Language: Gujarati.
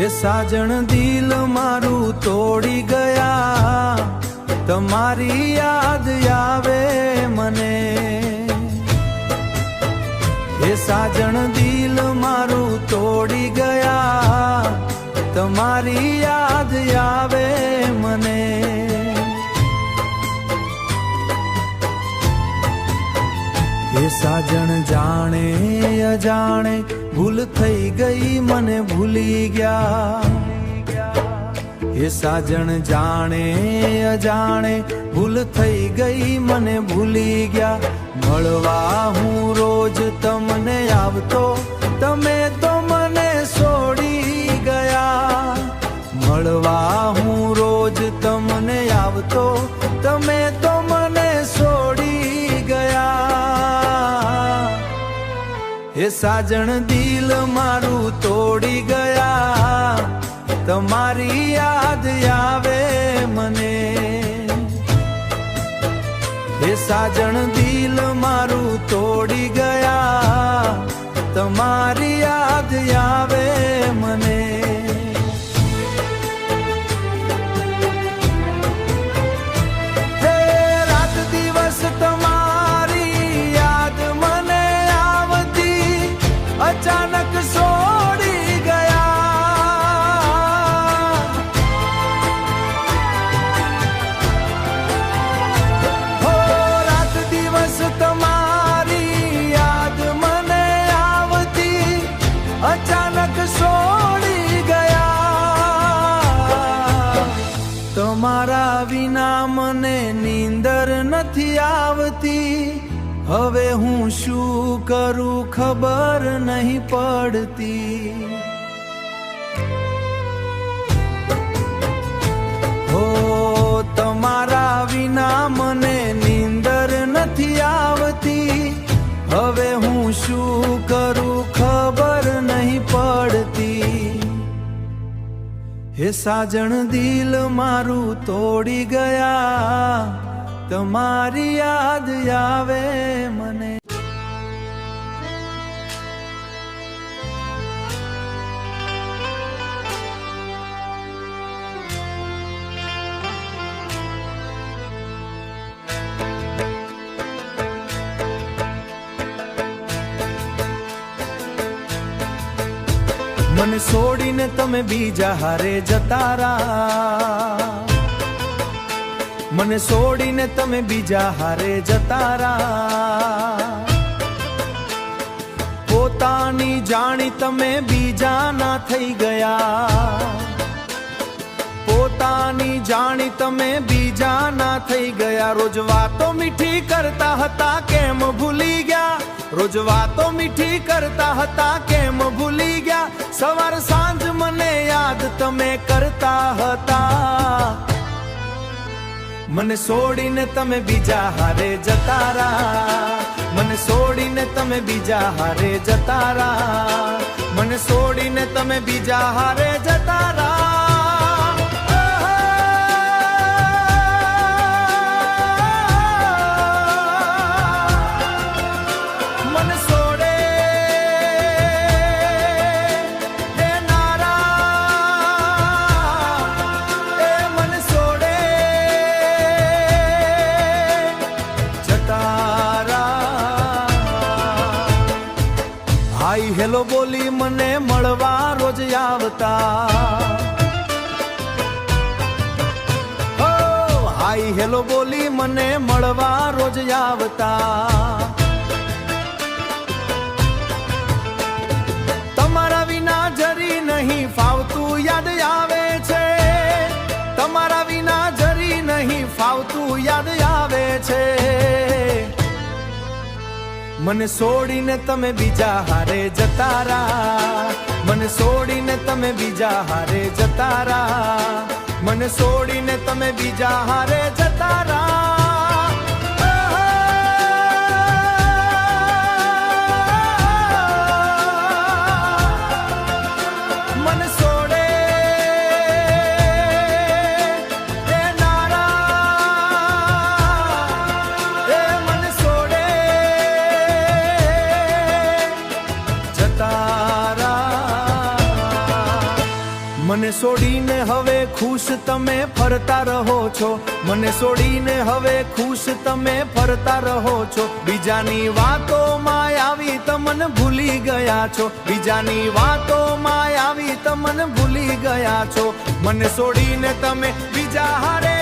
એ સાજણ દિલ મારું તોડી ગયા, તમારી યાદ આવે મને. એ સાજણ દિલ મારું તોડી ગયા, તમારી યાદ આવે મને. એ સાજણ જાણે અજાણે ભૂલ થઈ ગઈ, મને ભૂલી ગયા. એ સાજણ જાણે અજાણે ભૂલ થઈ ગઈ, મને ભૂલી ગયા. મળવા હું રોજ તમને આવતો, તમે તો મને છોડી ગયા. મળવા હું રોજ તમને આવતો, તમે તો મને છોડી ગયા. એ સાજણ દિલ મારું તોડી ગયા, તમારી યાદ આવે મને. એ સાજણ દિલ મારું તોડી ગયા, તમારી યાદ આવે મને. હે રાત દિવસ તમારી યાદ મને આવતી, અચાનક છોડી ગયા. હો રાત દિવસ તમારી યાદ મને આવતી, અચાનક છોડી ગયા. તમારા વિના મને નીંદર નથી આવતી, હવે હું શું કરું ખબર નહીં પડતી. હો તમારા વિના મને નીંદર નથી આવતી, હવે હું શું કરું ખબર નહીં પડતી. હે સાજણ દિલ મારું તોડી ગયા, તમારી યાદ આવે મને. મને છોડીને તમે બીજા હારે જતા રહ્યા, મને છોડીને તમે બીજા હારે જતા રહ્યા. પોતાની જાણી તમે બીજા ના થઈ ગયા, પોતાની જાણી તમે બીજા ના થઈ ગયા. રોજ વાતો મીઠી કરતા હતા, કેમ ભૂલી ગયા? રોજ વાતો મીઠી કરતા હતા, કેમ ભૂલી ગયા? સવાર સાંજ મને યાદ તમે કરતા હતા. મને છોડીને તમે બીજા હારે જતા રહ્યા, મને છોડીને તમે બીજા હારે જતા રહ્યા, મને છોડીને તમે બીજા હારે જતા રહ્યા. હાય હેલો બોલી મને મળવા રોજ આવતા, હો હાય હેલો બોલી મને મળવા રોજ આવતા. તમારા વિના જરી નહીં ફાવતું યાદ આવે છે, તમારા વિના જરી નહીં ફાવતું યાદ આવે છે. મને છોડીને તમે બીજા હારે જતા રહ્યા, મને છોડીને તમે બીજા હારે જતા રહ્યા, મને છોડીને તમે બીજા હારે જતા રહ્યા. મને છોડે એ નારા, એ મને છોડે જતા રહ્યા. મને છોડીને હવે ખુશ તમે ફરતા રહો છો, મને છોડીને હવે ખુશ તમે ફરતા રહો છો. બીજાની વાતોમાં આવી તમને ભૂલી ગયા છો, બીજાની વાતોમાં આવી તમને ભૂલી ગયા છો. મને છોડીને તમે બીજા હારે